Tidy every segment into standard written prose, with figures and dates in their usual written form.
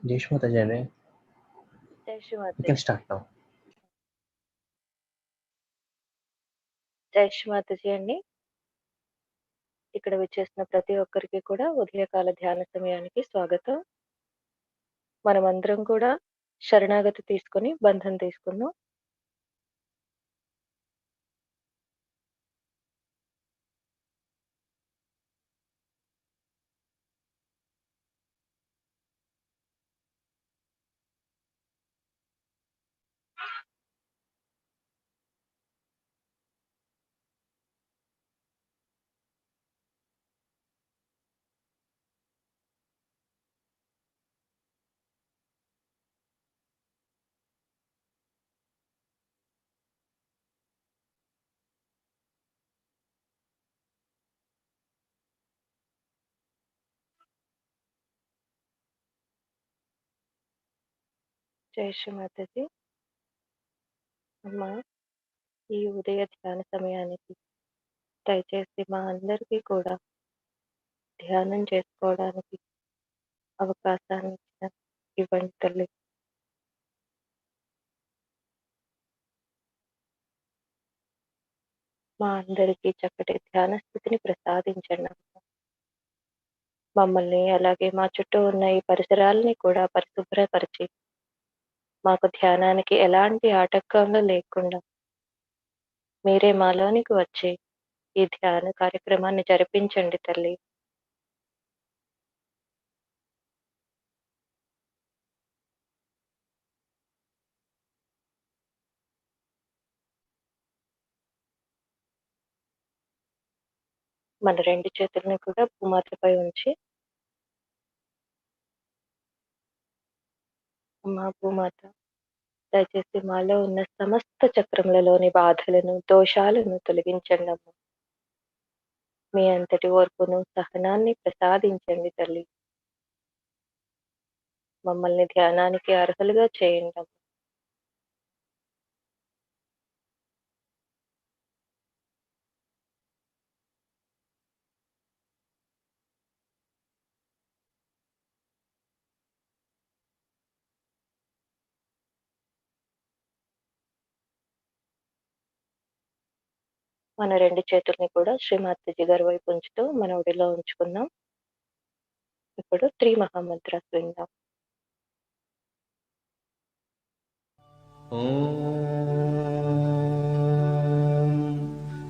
Jai Shri Mataji. జై Shri We Mataji. can start now. జై శ్రీ మాతాజీ అండి. ఇక్కడ విచ్చేసిన ప్రతి ఒక్కరికి కూడా ఉదయకాల ధ్యాన సమయానికి స్వాగతం. మనమందరం కూడా శరణాగతి తీసుకొని బంధం తీసుకుందాం. జై శ్రీ మాతాజీ. అమ్మా, ఈ ఉదయ ధ్యాన సమయానికి దయచేసి మా అందరికీ కూడా ధ్యానం చేసుకోవడానికి అవకాశాన్ని ఇవ్వండి తల్లి. మా అందరికీ చక్కటి ధ్యాన స్థితిని ప్రసాదించండి అమ్మా. మమ్మల్ని అలాగే మా చుట్టూ ఉన్న ఈ పరిసరాలని కూడా పరిశుభ్రపరిచి మాకు ధ్యానానికి ఎలాంటి ఆటంకాలు లేకుండా మీరే మాలోనికి వచ్చి ఈ ధ్యాన కార్యక్రమాన్ని జరిపించండి తల్లి. మన రెండు చేతులను కూడా భూమాతపై ఉంచి, అమ్మా భూమాత, దయచేసి మాలో ఉన్న సమస్త చక్రములలోని బాధలను దోషాలను తొలగించండి అమ్మా. మీ అంతటి ఓర్పును సహనాన్ని ప్రసాదించండి తల్లి. మమ్మల్ని ధ్యానానికి అర్హులుగా చేయండి అమ్మా. మన రెండు చేతుల్ని కూడా శ్రీమాతాజీ గారి వైపు ఉంచుతూ మన ఒడిలో ఉంచుకుందాం. ఇప్పుడు త్రీ మహామంత్రాలు విందాం. ॐ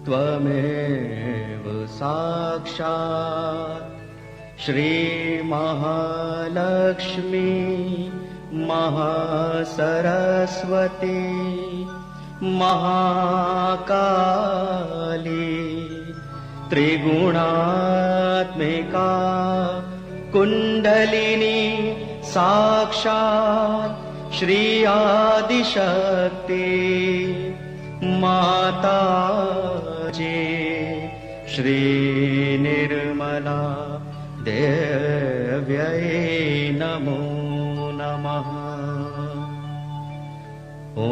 त्वमेव साक्षात् श्रीमहालक्ष्मी महासरस्वती महाकाली त्रिगुणात्मिका कुण्डलिनी साक्षात् श्री आदिशक्ति माताजी श्री निर्मला देव्यै नमो नमः। ॐ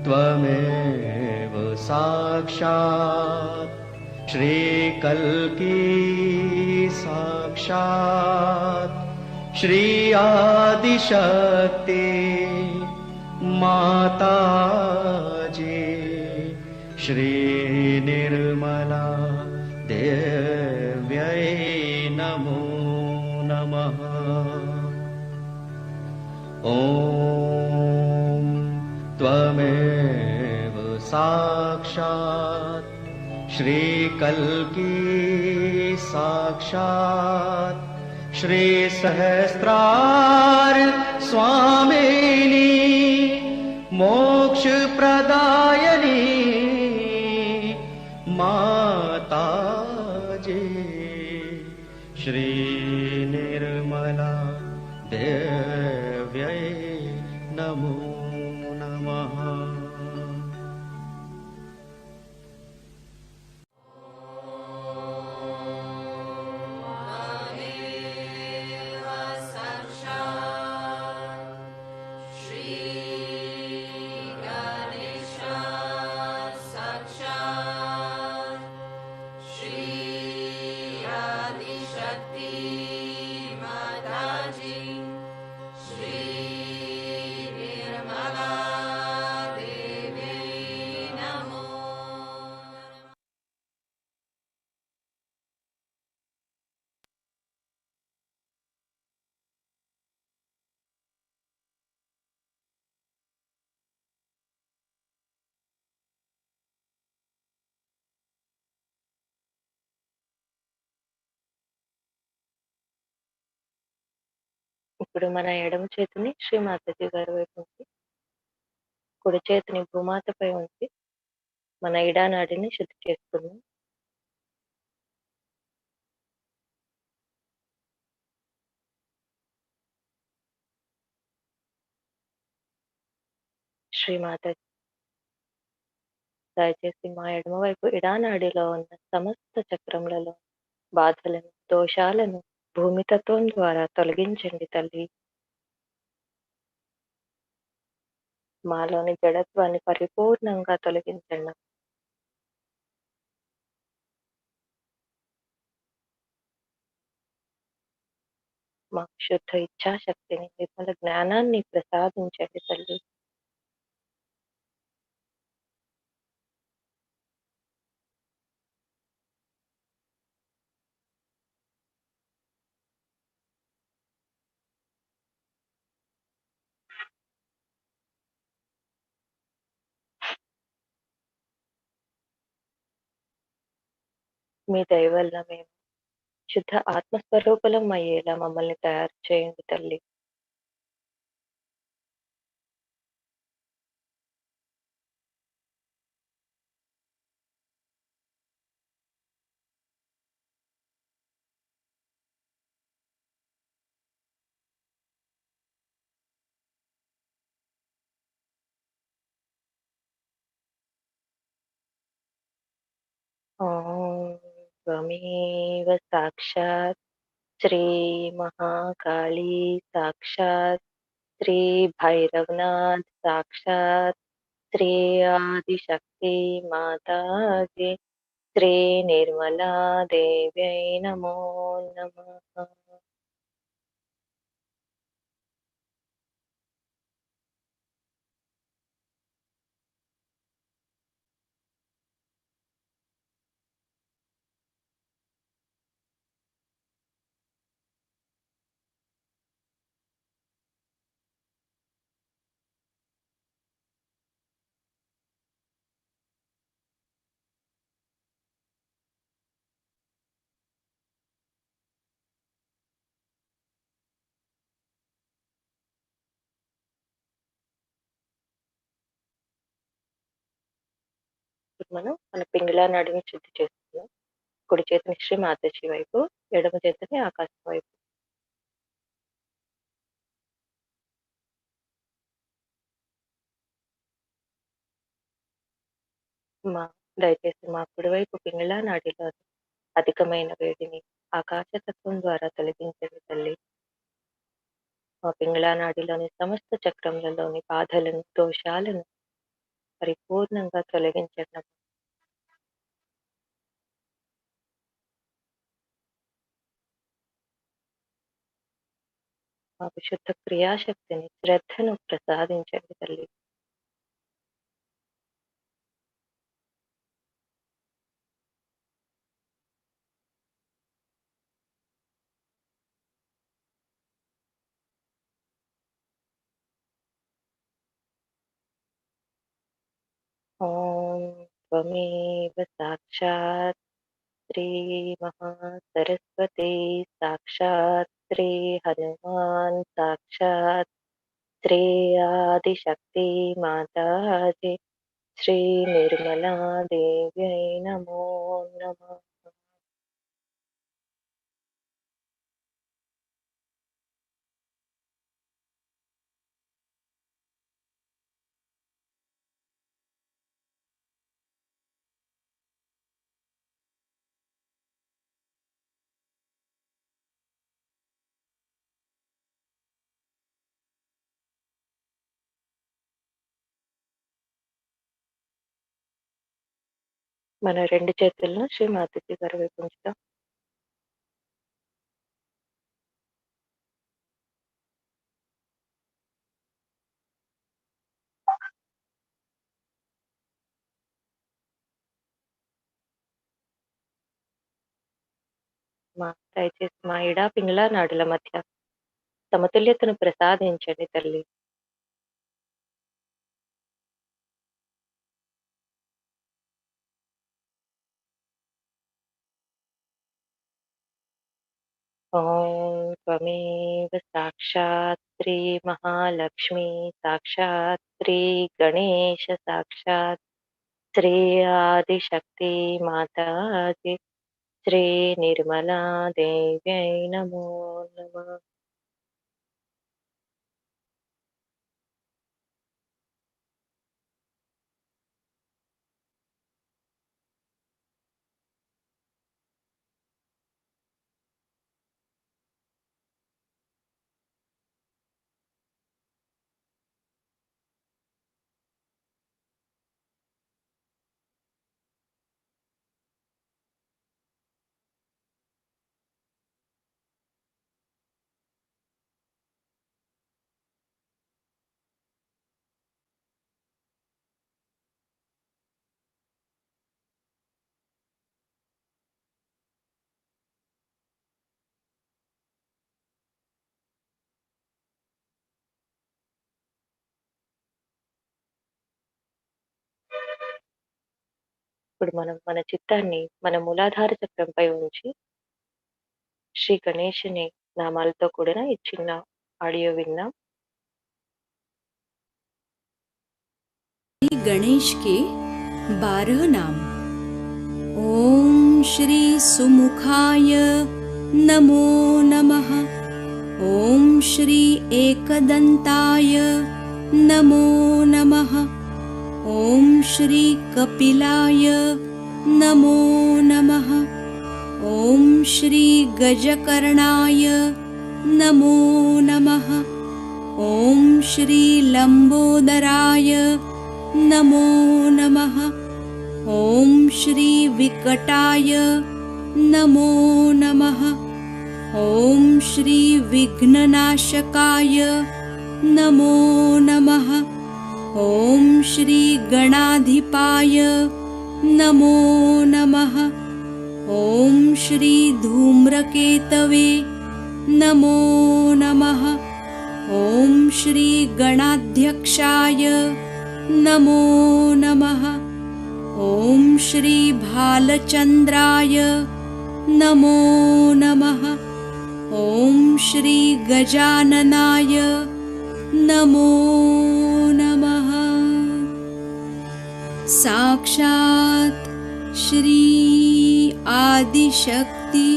त्वमेव साक्षात् श्रीकल्की साक्षात् श्री आदिशक्ति माताजी श्री निर्मला देव्यै नमो नमः। ॐ त्वमेव साक्षात् श्रीकल्की साक्षात् श्री सहस्रार स्वामिनी मोक्ष प्रदायनी माताजी श्री निर्मला देव्यै नमो नमः। Shri Adi Shakti Mataji ఇప్పుడు మన ఎడమ చేతిని శ్రీమాతాజీ గారి వైపు ఉంచి, కుడి చేతిని భూమాతపై ఉంచి, మన ఇడానాడిని శుద్ధి చేసుకుందాం. శ్రీమాతాజీ దయచేసి మా ఎడమవైపు ఇడానాడిలో ఉన్న సమస్త చక్రములలో బాధలను, దోషాలను భూమితత్వం ద్వారా తొలగించండి తల్లి. మాలోని జడత్వాన్ని పరిపూర్ణంగా తొలగించండి. మాకు శుద్ధ ఇచ్ఛాశక్తిని, నిర్మల జ్ఞానాన్ని ప్రసాదించండి తల్లి. మీ దయ వల్ల మేము శుద్ధ ఆత్మస్వరూపులం అయ్యేలా మమ్మల్ని తయారు చేయండి తల్లి. ఓం త్వమేవ సాక్షాత్ శ్రీ మహాకాళీ సాక్షాత్ శ్రీ భైరవనాథ్ సాక్షాత్ శ్రీ ఆదిశక్తి మాతాజీ శ్రీ నిర్మలా దేవ్యై నమో నమః. ఇప్పుడు మనం మన పింగళా నాడిని శుద్ధి చేసుకుందాం. కుడి చేతిని శ్రీ మాతాజీ వైపు, ఎడమ చేతిని ఆకాశం వైపు. మా దయచేసి మా కుడివైపు పింగళా నాడిలో అధికమైన వేడిని ఆకాశతత్వం ద్వారా తొలగించండి తల్లి. మా పింగళా నాడిలోని సమస్త చక్రములలోని బాధలను, దోషాలను పరిపూర్ణంగా తొలగించండి. మాకు శుద్ధ క్రియాశక్తిని, శ్రద్ధను ప్రసాదించండి తల్లి. ఓం త్వమేవ సాక్షాత్ శ్రీ మహాసరస్వతి సాక్షాత్ శ్రీ హనుమాన్ సాక్షాత్ శ్రీ ఆదిశక్తి మాతాజీ శ్రీ నిర్మలా దేవ్యై నమో నమః. మన రెండు చేతులను శ్రీ మాతాజీ గారి వైపు ఉంచుదాం. దయచేసి మా ఇడా పింగళా నాడుల మధ్య సమతుల్యతను ప్రసాదించండి తల్లి. ॐ त्वमेव साक्षात् श्रीमहालक्ष्मी, साक्षात् श्रीगणेश, साक्षात् श्री आदिशक्ति माताजि, श्रीनिर्मला देव्यै नमो नमः. ఇప్పుడు మనం మన చిత్తాన్ని మన మూలాధార చక్రంపై ఉంచి శ్రీ గణేషుని నామాలతో కూడిన ఈ చిన్న ఆడియో విందాం. श्री गणेश के 12 नाम। ओम श्री सुमुखाय नमो नमः। ओम श्री एकदंताय नमो नमः। ओम श्री कपिलाय नमो नमः। ओम श्री गजकर्णाय नमो नमः। ओम श्री लंबोदराय नमो नमः। ओम श्री विकटाय नमो नमः। ओम श्री विघ्ननाशकाय नमो नमः। ओम श्री गणाधिपाय नमो नमः। ओम श्री धूम्रकेतवे नमो नमः। ओम श्री गणाध्यक्षाय नमो नमः। ओम श्री भालचंद्राय नमो नमः। ओम श्री गजाननाय नमो नमः। साक्षात् श्री आदिशक्ति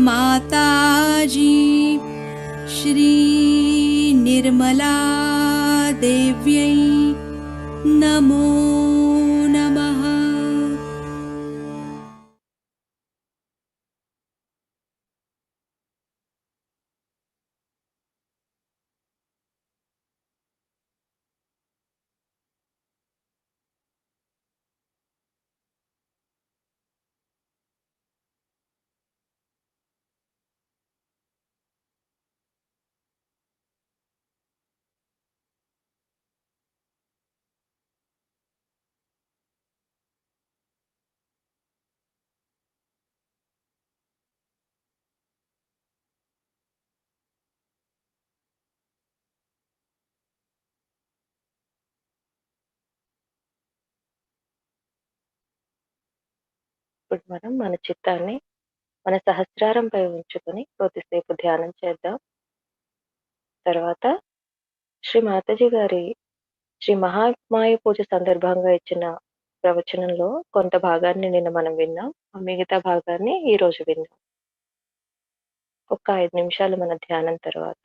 माताजी श्री निर्मला देव्यै नमो नमः। ఇప్పుడు మనం మన చిత్తాన్ని మన సహస్రారంపై ఉంచుకొని కొద్దిసేపు ధ్యానం చేద్దాం. తర్వాత శ్రీ మాతాజీ గారి శ్రీ మహామాయ పూజ సందర్భంగా ఇచ్చిన ప్రవచనంలో కొంత భాగాన్ని నిన్న మనం విన్నాం. ఆ మిగతా భాగాన్ని ఈరోజు విందాం. ఒక 5 నిమిషాలు మన ధ్యానం తర్వాత.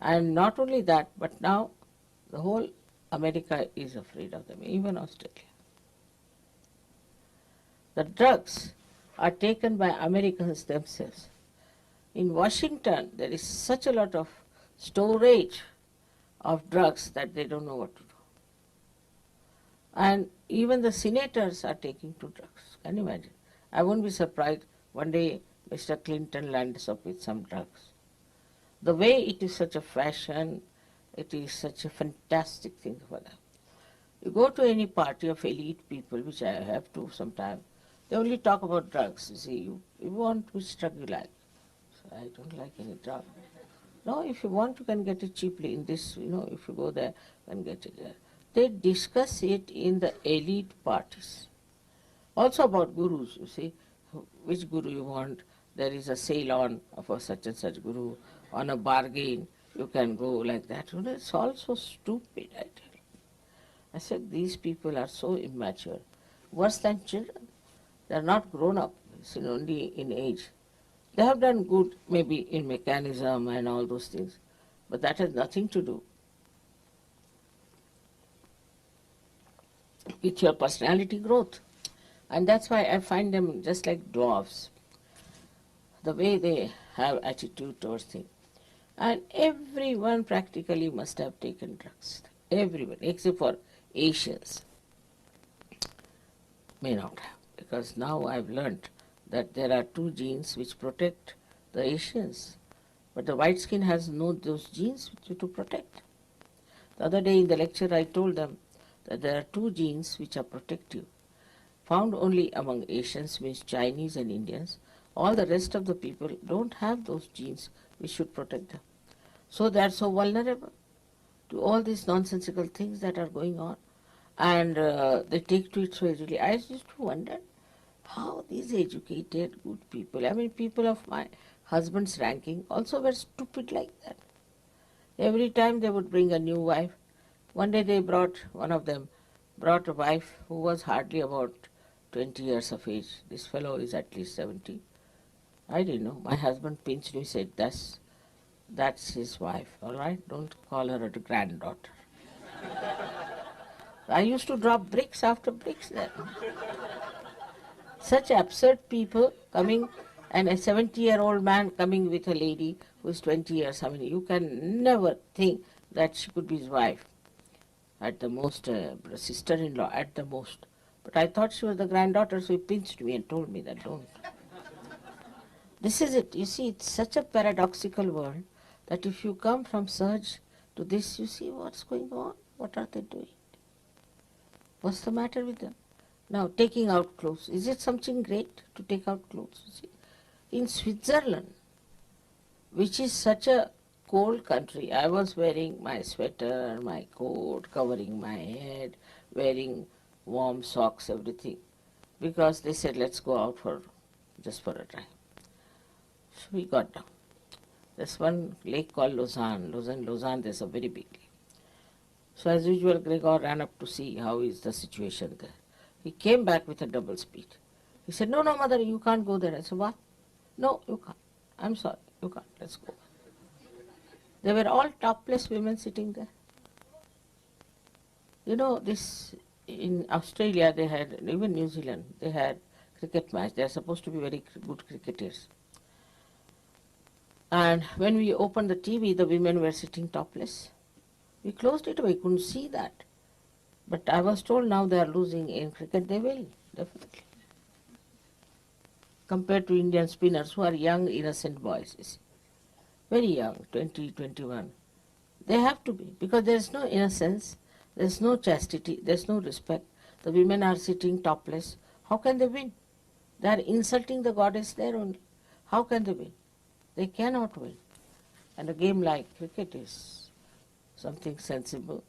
And not only that, but now the whole America is afraid of them, even Australia. The drugs are taken by Americans themselves. In Washington, there is such a lot of storage of drugs that they don't know what to do. And even the senators are taking to drugs. Can you imagine? I won't be surprised one day Mr. Clinton lands up with some drugs. The way it is such a fashion, it is such a fantastic thing for them. You go to any party of elite people, which I have to sometimes, they only talk about drugs. You see, you want which drug you like. So I don't like any drug. No, if you want, you can get it cheaply in this, if you go there, you can get it there. They discuss it in the elite parties. Also about gurus, you see, which guru you want. There is a sale on for such and such guru, on a bargain, you can go like that. It's all so stupid, I tell you. I said, these people are so immature, worse than children. They are not grown up, only in age. They have done good maybe in mechanism and all those things, but that has nothing to do with your personality growth. And that's why I find them just like dwarfs, the way they have attitude towards things. And everyone practically must have taken drugs. Everyone, except for Asians, may not have. Because now I've learnt that there are two genes which protect the Asians. But the white skin has no those genes to protect. The other day in the lecture I told them that there are two genes which are protective. Found only among Asians, means Chinese and Indians. All the rest of the people don't have those genes which should protect them. So they are so vulnerable to all these nonsensical things that are going on. And they take to it so easily. I used to wonder how these educated, good people, people of my husband's ranking also were stupid like that. Every time they would bring a new wife. One day one of them brought a wife who was hardly about 20 years of age. This fellow is at least 70. I didn't know. My husband pinched me, said, that's his wife, all right? Don't call her a granddaughter. I used to drop bricks after bricks there. Such absurd people coming, and a 70-year-old man coming with a lady who is 20 years. You can never think that she could be his wife. At the most, sister-in-law, at the most. But I thought she was the granddaughter, so he pinched me and told me that don't. This is it. You see, it's such a paradoxical world that if you come from Sahaj to this, you see what's going on. What are they doing? What's the matter with them? Now, taking out clothes. Is it something great to take out clothes? You see? In Switzerland, which is such a cold country, I was wearing my sweater, my coat, covering my head, wearing warm socks, everything, because they said, let's go out just for a drive. So we got down. There's one lake called Lausanne, there's a very big lake. So as usual, Gregor ran up to see how is the situation there. He came back with a double speed. He said, no, mother, you can't go there. I said, what? No, you can't. I'm sorry, you can't. Let's go. They were all topless women sitting there. This in Australia they had, even New Zealand, they had cricket match. They are supposed to be very good cricketers. And when we opened the TV, the women were sitting topless. We closed it away, couldn't see that. But I was told now they are losing in cricket. They will, definitely. Compared to Indian spinners who are young, innocent boys, you see. Very young, 20, 21. They have to be, because there is no innocence, there is no chastity, there is no respect. The women are sitting topless. How can they win? They are insulting the goddess there only. How can they win? They cannot win. And a game like cricket is something sensible.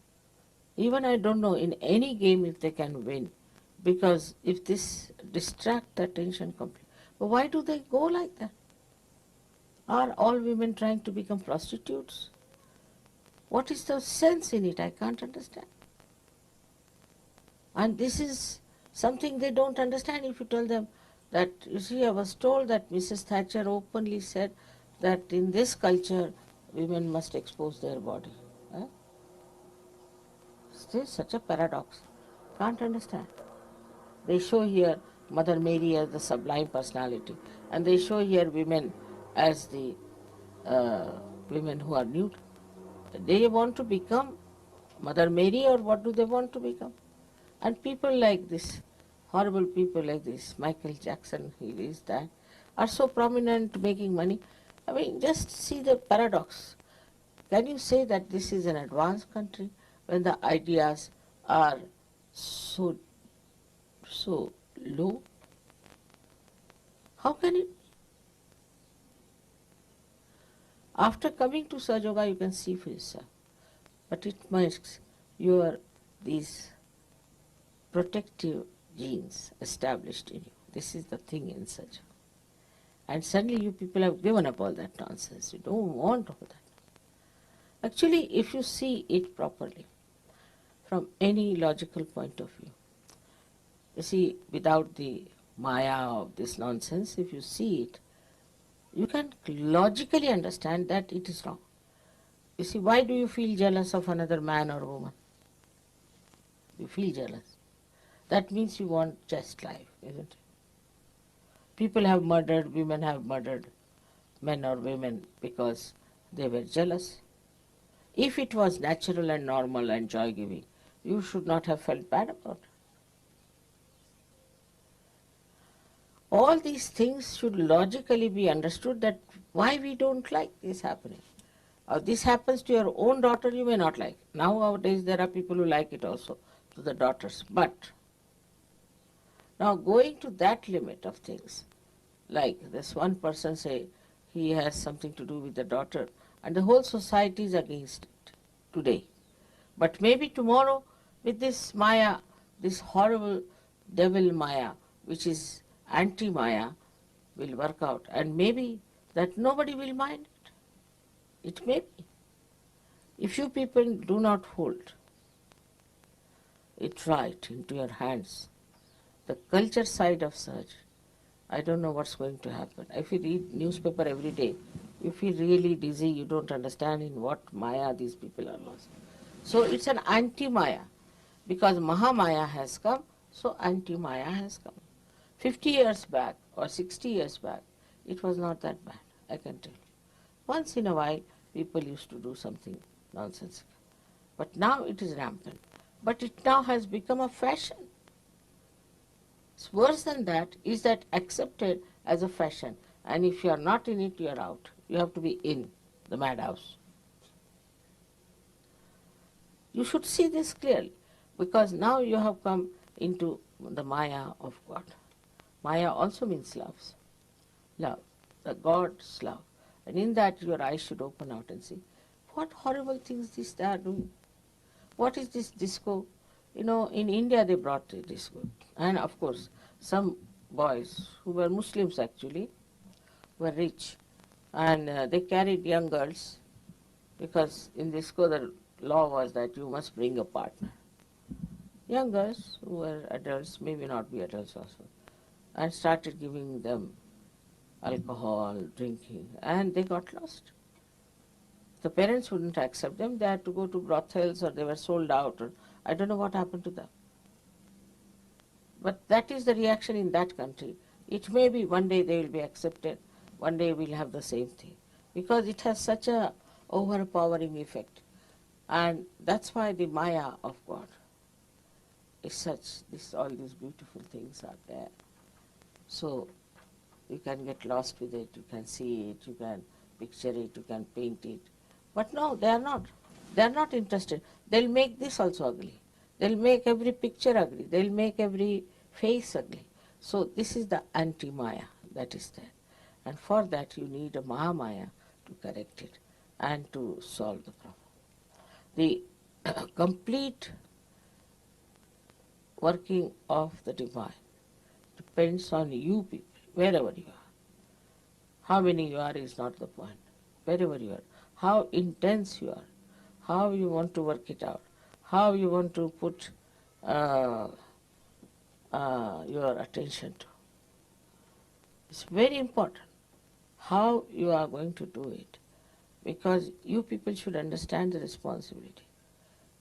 Even I don't know in any game if they can win, because if this distract the attention completely. But why do they go like that? Are all women trying to become prostitutes? What is the sense in it? I can't understand. And this is something they don't understand if you tell them that, you see, I was told that Mrs. Thatcher openly said that in this culture, women must expose their body. Eh? Still such a paradox. Can't understand. They show here Mother Mary as the sublime personality, and they show here women as the women who are nude. They want to become Mother Mary, or what do they want to become? And people like this, horrible people like this, Michael Jackson, he is that, are so prominent making money. I mean, just see the paradox. Can you say that this is an advanced country when the ideas are so low? How can it? After coming to SahajaYoga, you can see for yourself. But it makes your these protective genes established in you. This is the thing in Sahaja. And suddenly you people have given up all that nonsense. You don't want all that. Actually, if you see it properly, from any logical point of view, you see, without the maya of this nonsense, if you see it, you can logically understand that it is wrong. You see, why do you feel jealous of another man or woman? You feel jealous. That means you want just life, isn't it? People have murdered, women have murdered men or women because they were jealous. If it was natural and normal and joy-giving, you should not have felt bad about it. All these things should logically be understood, that why we don't like this happening. Or this happens to your own daughter, you may not like. Nowadays there are people who like it also to the daughters. But now going to that limit of things, like this one person say he has something to do with the daughter and the whole society is against it today. But maybe tomorrow with this Maya, this horrible devil Maya, which is anti-Maya, will work out, and maybe that nobody will mind it. It may be. If you people do not hold it right into your hands, the culture side of Sahaj, I don't know what's going to happen. If you read newspaper every day, you feel really dizzy, you don't understand in what Maya these people are lost. So it's an anti-Maya. Because Mahamaya has come, so anti-Maya has come. 50 years back or 60 years back, it was not that bad, I can tell you. Once in a while, people used to do something nonsensical. But now it is rampant. But it now has become a fashion. It's worse than that, is that accepted as a fashion. And if you are not in it, you are out. You have to be in the madhouse. You should see this clearly, because now you have come into the Maya of God. Maya also means love, the God's love. And in that your eyes should open out and see, what horrible things they are doing. What is this disco? You know, in India they brought the disco. And of course, some boys who were Muslims actually, were rich, and they carried young girls, because in disco the law was that you must bring a partner. Young girls who were adults, maybe not be adults also, and started giving them alcohol, drinking, and they got lost. The parents wouldn't accept them. They had to go to brothels, or they were sold out, or I don't know what happened to them. But that is the reaction in that country. It may be one day they will be accepted, one day we'll have the same thing, because it has such a overpowering effect. And that's why the Maya of God is such, all these beautiful things are there. So you can get lost with it, you can see it, you can picture it, you can paint it. But no, they are not. They are not interested. They'll make this also ugly. They'll make every picture ugly. They'll make every face ugly. So this is the anti-Maya that is there. And for that you need a Mahamaya to correct it and to solve the problem. The complete working of the divine depends on you people, wherever you are. How many you are is not the point. Wherever you are, how intense you are, how you want to work it out, how you want to put your attention to. It's very important how you are going to do it. because you people should understand the responsibility.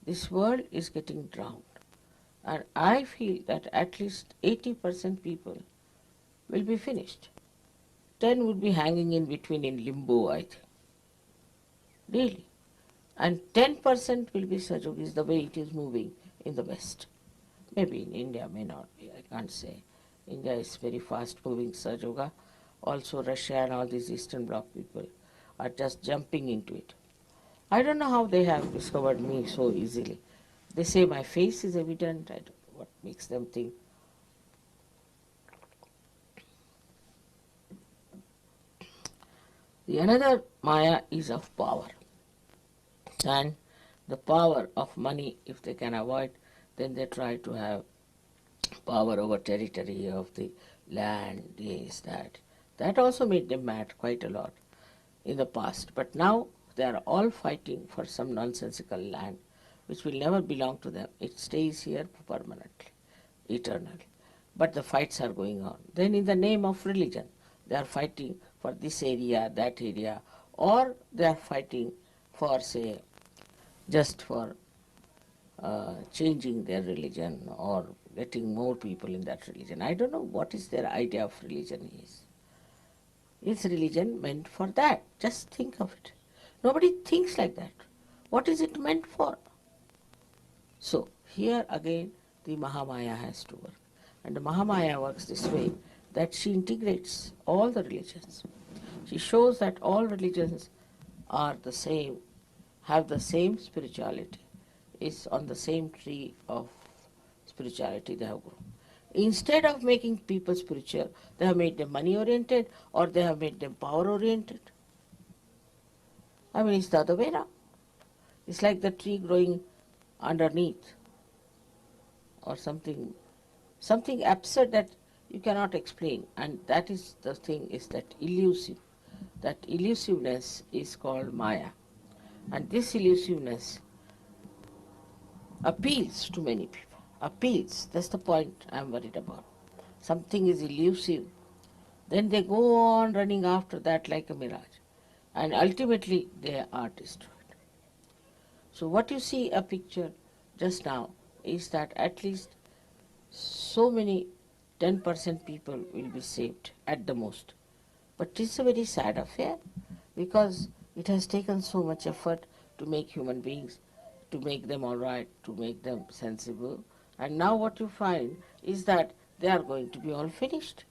This world is getting drowned, and I feel that at least 80% people will be finished. 10 would be hanging in between in limbo, I think. Really. And 10% will be Sajogis the way it is moving in the West. Maybe in India, may not be, I can't say. India is very fast moving Sahaja. Also Russia and all these Eastern Bloc people are just jumping into it. I don't know how they have discovered me so easily. They say my face is evident. I don't know what makes them think. The another Maya is of power. And the power of money, if they can avoid, then they try to have power over territory of the land, this, that. That also made them mad quite a lot in the past. But now they are all fighting for some nonsensical land which will never belong to them. It stays here permanently, eternally. But the fights are going on. Then in the name of religion, they are fighting for this area, that area, or they are fighting for, say, just for changing their religion or getting more people in that religion. I don't know what is their idea of religion is. Is religion meant for that? Just think of it. Nobody thinks like that. What is it meant for? So, here again the Mahamaya has to work. And the Mahamaya works this way, that she integrates all the religions. She shows that all religions are the same, have the same spirituality, is on the same tree of spirituality they have grown. Instead of making people spiritual, they have made them money oriented or they have made them power oriented. I mean, it's the other way around. It's like the tree growing underneath or something absurd that you cannot explain. And that is the thing, is that elusive. That elusiveness is called Maya. And this elusiveness appeals to many people. Appeals, that's the point I'm worried about. Something is elusive. Then they go on running after that like a mirage. And ultimately they are destroyed. So what you see a picture just now is that at least so many 10% people will be saved at the most. But it's a very sad affair because it has taken so much effort to make human beings, to make them all right, to make them sensible. And now what you find is that they are going to be all finished.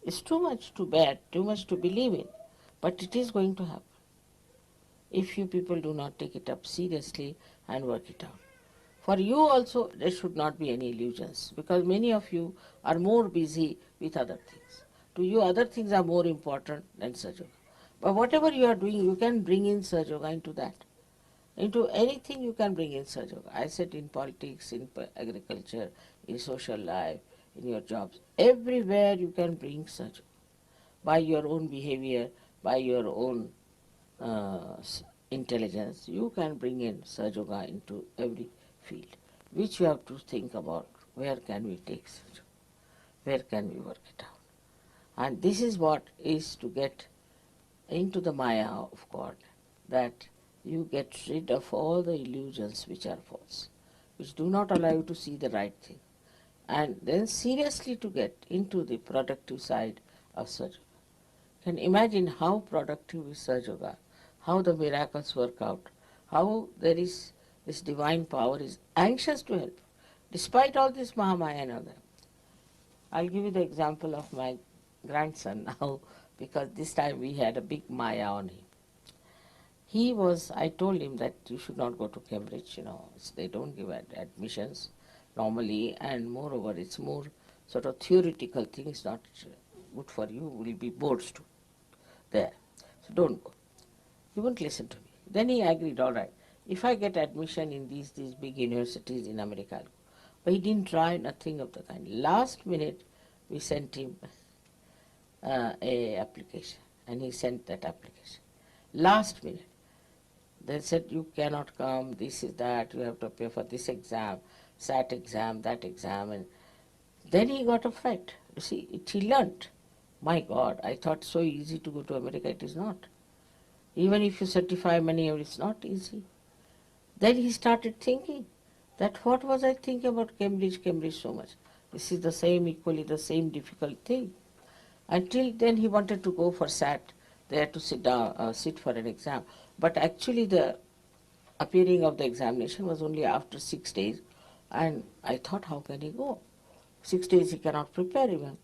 It's too much to bear, too much to believe in, but it is going to happen if you people do not take it up seriously and work it out. For you also, there should not be any illusions because many of you are more busy with other things. To you, other things are more important than Sahaja. But whatever you are doing, you can bring in Sahaja into that. Into anything you can bring in Sahaja. I said in politics, in agriculture, in social life, in your jobs. Everywhere you can bring Sahaja. By your own behavior, by your own intelligence, you can bring in Sahaja into every field, which you have to think about. Where can we take Sahaja? Where can we work it out? And this is what is to get into the Maya of God, that you get rid of all the illusions which are false, which do not allow you to see the right thing. And then seriously to get into the productive side of Sahaja. Can imagine how productive is Sahaja, how the miracles work out, how there is this divine power is anxious to help, despite all this Mahamaya and all that. I'll give you the example of my grandson now, because this time we had a big Maya on him. I told him that you should not go to Cambridge, they don't give admissions normally, and moreover it's more sort of theoretical things, not good for you, will be boards too there. So don't go. He wouldn't listen to me. Then he agreed, all right, if I get admission in these big universities in America, I'll go. But he didn't try, nothing of the kind. Last minute, we sent him a application, and he sent that application. Last minute, they said, you cannot come, this is that, you have to appear for this exam, SAT exam, that exam. And then he got a fright. You see, he learnt. My God, I thought so easy to go to America, it is not. Even if you certify many, it's not easy. Then he started thinking that what was I thinking about Cambridge so much? This is the same, equally the same difficult thing. Until then he wanted to go for SAT. They had to sit down, sit for an exam. But actually the appearing of the examination was only after 6 days. And I thought, how can he go? 6 days he cannot prepare even.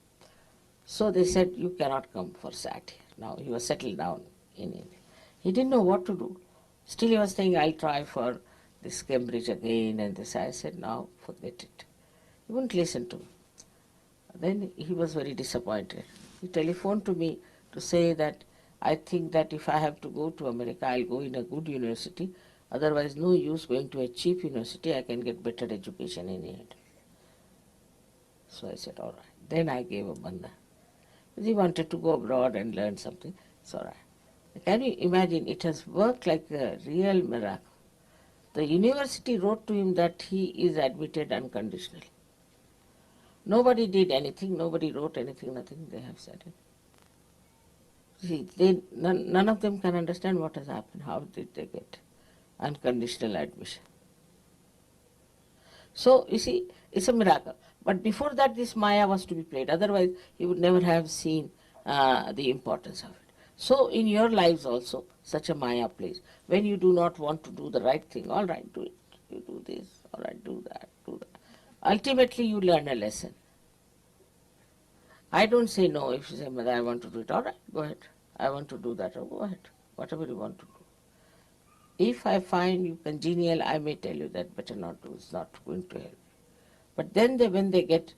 So they said, you cannot come for SAT here. Now he was settled down in India. He didn't know what to do. Still he was saying, I'll try for this Cambridge again and this. I said, no, forget it. He wouldn't listen to me. Then he was very disappointed. He telephoned to me to say that I think that if I have to go to America, I'll go in a good university. Otherwise, no use going to a cheap university. I can get better education in India. So I said, all right. Then I gave a bandha. He wanted to go abroad and learn something. It's all right. Can you imagine? It has worked like a real miracle. The university wrote to him that he is admitted unconditionally. Nobody did anything, nobody wrote anything, nothing, they have said it. See, none of them can understand what has happened. How did they get unconditional admission? So, you see, it's a miracle. But before that, this Maya was to be played. Otherwise, he would never have seen the importance of it. So, in your lives also, such a Maya plays. When you do not want to do the right thing, all right, do it. You do this, all right, do that, do that. Ultimately, you learn a lesson. I don't say no. If you say, Mother, I want to do it, all right, go ahead. I want to do that, go ahead. Whatever you want to do. If I find you congenial, I may tell you that better not do. It's not going to help. But then when they get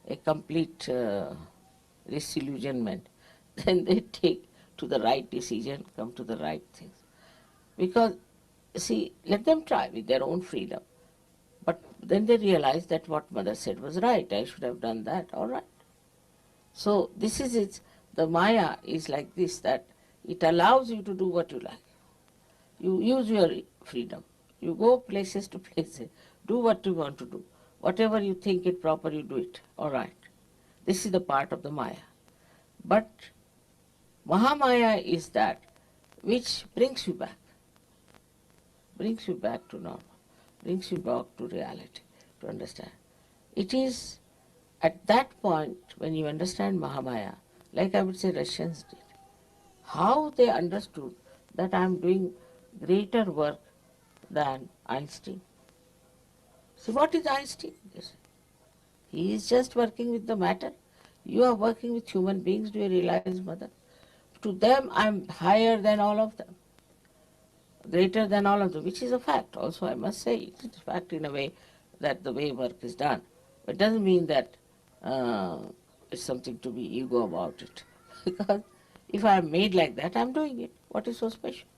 a complete disillusionment, then they take to the right decision, come to the right things. Because, see, let them try with their own freedom. But then they realize that what Mother said was right. I should have done that, all right. So this is it. The Maya is like this, that it allows you to do what you like. You use your freedom. You go places to places. Do what you want to do. Whatever you think it proper, you do it. All right. This is the part of the Maya. But Mahamaya is that which brings you back to normal, brings you back to reality, to understand. It is at that point when you understand Mahamaya, like I would say Russians did, how they understood that I am doing greater work than Einstein. So what is Einstein? He is just working with the matter. You are working with human beings. Do you realize, Mother? To them, I am higher than all of them, greater than all of them, which is a fact. Also, I must say, it is a fact in a way that the way work is done. But it doesn't mean that it's something to be ego about it. Because if I am made like that, I am doing it. What is so special?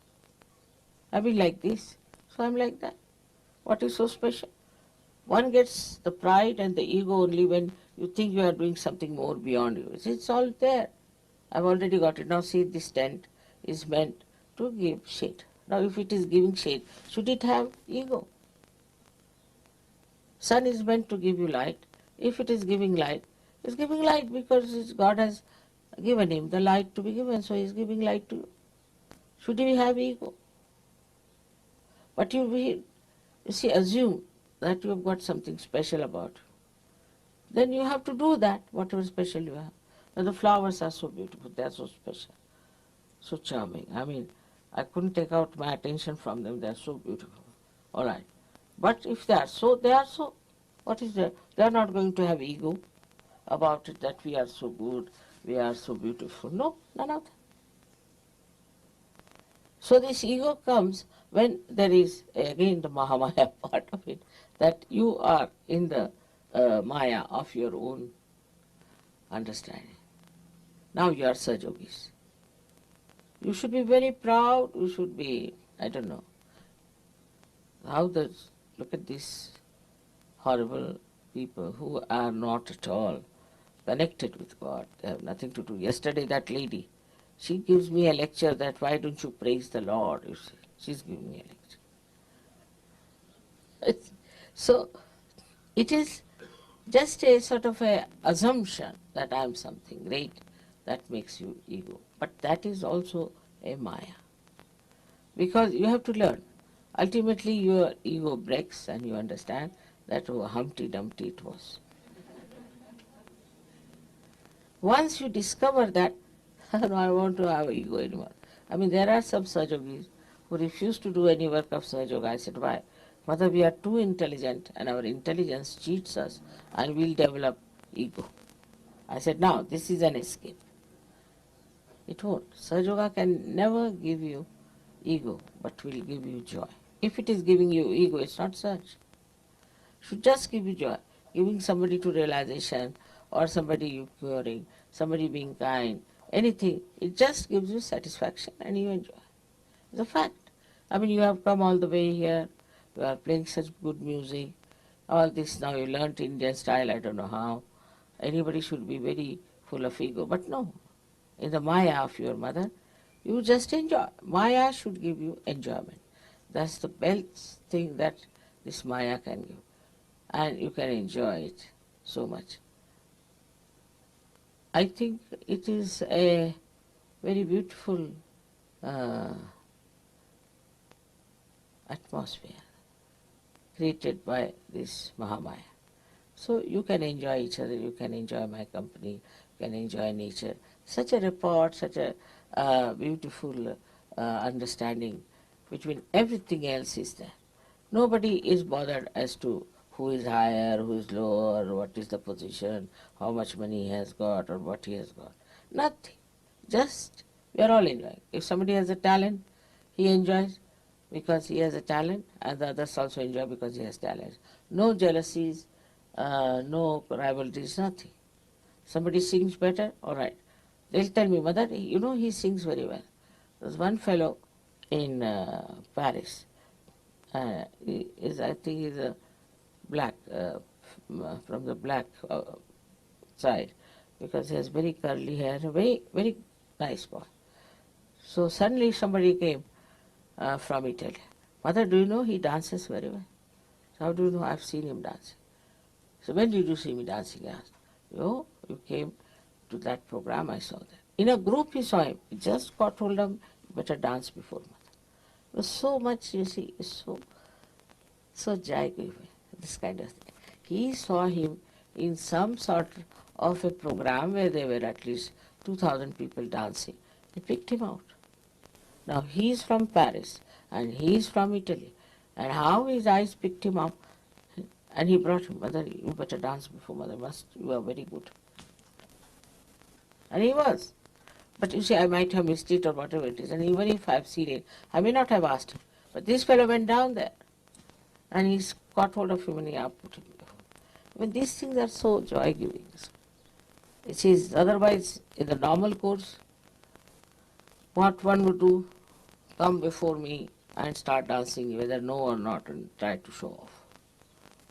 I be like this, so I am like that. What is so special? One gets the pride and the ego only when you think you are doing something more beyond you. It's all there. I've already got it. Now see, this tent is meant to give shade. Now if it is giving shade, should it have ego? Sun is meant to give you light. If it is giving light, it's giving light because God has given him the light to be given, so he's giving light to you. Should he have ego? But you see, assume that you have got something special about you. Then you have to do that, whatever special you have. Now the flowers are so beautiful, they are so special, so charming. I mean, I couldn't take out my attention from them, they are so beautiful. All right. But if they are so, they are so. What is there? They are not going to have ego about it, that we are so good, we are so beautiful. No, none of that. So this ego comes when there is, again, the Mahamaya part of it, that you are in the Maya of your own understanding. Now you are Sahajogis. You should be very proud, you should be, I don't know, look at these horrible people who are not at all connected with God. They have nothing to do. Yesterday that lady, she gives me a lecture that why don't you praise the Lord, you see. She's giving me a lecture. So it is just a sort of a assumption that I am something great that makes you ego. But that is also a Maya. Because you have to learn. Ultimately, your ego breaks and you understand that, oh, Humpty Dumpty it was. Once you discover that, no, I want to have ego anymore. I mean, there are some Sahajogis who refuse to do any work of Sahajayoga. I said, why? Mother, we are too intelligent and our intelligence cheats us and we'll develop ego. I said, now, this is an escape. It won't. Sahajayoga can never give you ego, but will give you joy. If it is giving you ego, it's not such. It should just give you joy. Giving somebody to realization or somebody you curing, somebody being kind, anything, it just gives you satisfaction and you enjoy. It's a fact. I mean, you have come all the way here, you are playing such good music, all this now you learnt Indian style, I don't know how. Anybody should be very full of ego, but no. In the Maya of your mother, you just enjoy. Maya should give you enjoyment. That's the best thing that this Maya can give. And you can enjoy it so much. I think it is a very beautiful atmosphere created by this Mahamaya. So you can enjoy each other, you can enjoy my company, you can enjoy nature. Such a rapport, such a beautiful understanding between everything else is there. Nobody is bothered as to who is higher, who is lower, what is the position, how much money he has got or what he has got. Nothing. Just we are all enjoying. If somebody has a talent, he enjoys because he has a talent, and the others also enjoy because he has talent. No jealousies, no rivalries, nothing. Somebody sings better, all right. They'll tell me, Mother, you know he sings very well. There's one fellow in Paris. I think he's a black, from the black side, because he has very curly hair, a very, very nice boy. So suddenly somebody came from Italy. Mother, do you know he dances very well? So how do you know? I've seen him dancing. So when did you see me dancing? I asked. Oh, you came to that program, I saw that. In a group he saw him. He just got hold of him, better dance before Mother. It was so much, you see, so joy-giving, this kind of thing. He saw him in some sort of a program where there were at least 2,000 people dancing. He picked him out. Now he is from Paris and he is from Italy. And how his eyes picked him up, and he brought him, Mother, you better dance before Mother, you are very good. And he was. But you see, I might have missed it or whatever it is, and even if I have seen it, I may not have asked him. But this fellow went down there, and he's caught hold of him and he put him before. I mean, these things are so joy-giving. It is otherwise, in the normal course, what one would do, come before me and start dancing, whether no or not, and try to show off,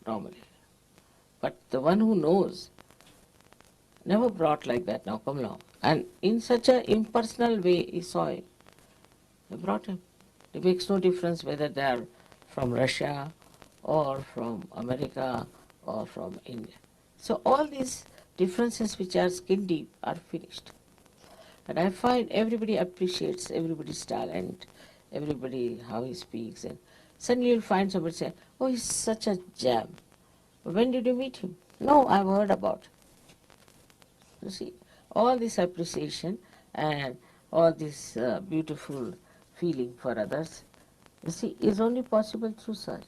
normally. But the one who knows, never brought like that, now come along. And in such an impersonal way, he saw him. He brought him. It makes no difference whether they are from Russia or from America or from India. So all these differences which are skin deep are finished. And I find everybody appreciates everybody's talent, everybody how he speaks, and suddenly you'll find somebody say, oh, he's such a gem. When did you meet him? No, I've heard about him. You see, all this appreciation and all this beautiful feeling for others, you see, is only possible through such.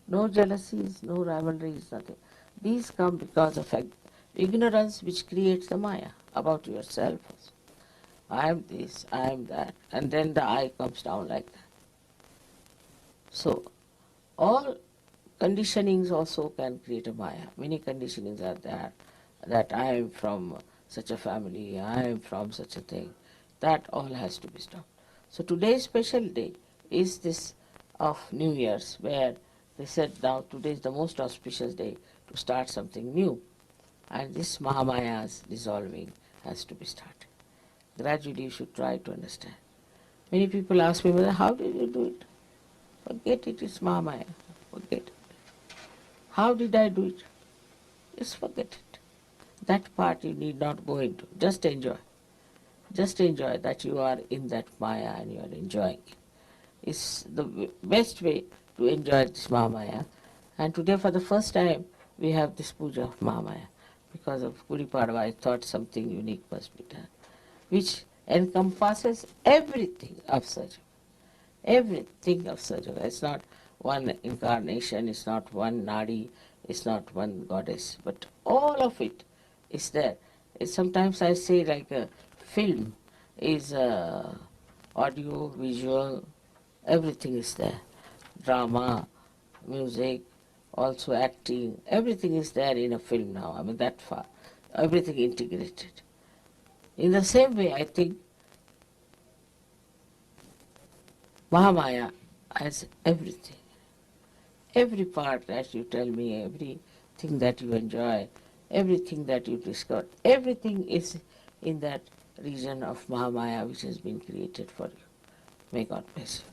No jealousies, no rivalries, nothing. These come because of ignorance which creates the Maya about yourself. I am this, I am that, and then the I comes down like that. So, all conditionings also can create a Maya. Many conditionings are there, that I am from such a family, I am from such a thing. That all has to be stopped. So today's special day is this of New Year's, where they said now today is the most auspicious day to start something new. And this Mahamaya's dissolving has to be started. Gradually you should try to understand. Many people ask me, how did you do it? Forget it, it's Mahamaya. Forget it. How did I do it? Just forget it. That part you need not go into. Just enjoy. Just enjoy that you are in that Maya and you are enjoying it. is the best way to enjoy this Mahamaya. And today for the first time we have this puja of Mahamaya. Because of Gudi Padwa, I thought something unique must be done, which encompasses everything of Sahaja. Everything of Sahaja. It's not one incarnation, it's not one nadi, it's not one goddess, but all of it is there. Sometimes I say like a film is audio, visual, everything is there. Drama, music, also acting, everything is there in a film now. I mean that far. Everything integrated. In the same way, I think Mahamaya has everything. Every part that you tell me, everything that you enjoy, everything that you discover, everything is in that region of Mahamaya which has been created for you. May God bless you.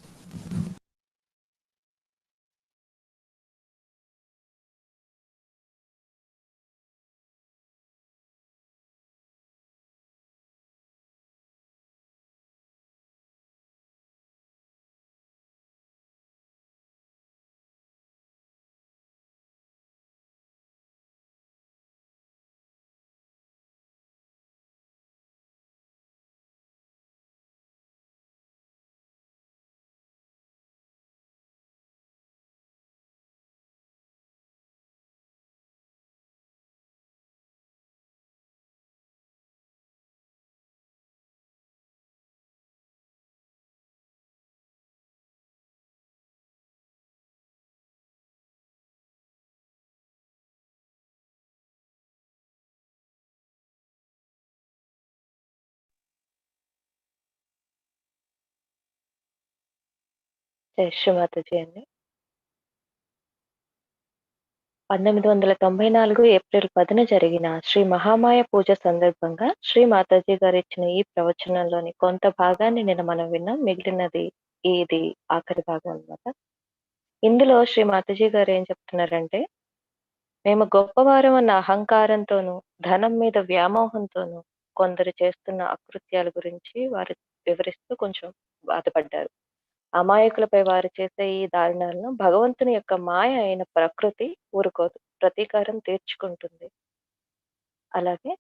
జై శ్రీమాతాజీ అండి. 1994 April 10న జరిగిన శ్రీ మహామాయ పూజ సందర్భంగా శ్రీ మాతాజీ గారు ఇచ్చిన ఈ ప్రవచనంలోని కొంత భాగాన్ని నిన్న మనం విన్నాం. మిగిలినది ఇది ఆఖరి భాగం అన్నమాట. ఇందులో శ్రీ మాతాజీ గారు ఏం చెప్తున్నారంటే, మేము గొప్పవారం అన్న అహంకారంతోనూ, ధనం మీద వ్యామోహంతోనూ కొందరు చేస్తున్న అకృత్యాల గురించి వారు వివరిస్తూ కొంచెం బాధపడ్డారు. అమాయకులపై వారు చేసే ఈ దారుణాలను భగవంతుని యొక్క మాయ అయిన ప్రకృతి ఊరుకోదు, ప్రతీకారం తీర్చుకుంటుంది. అలాగే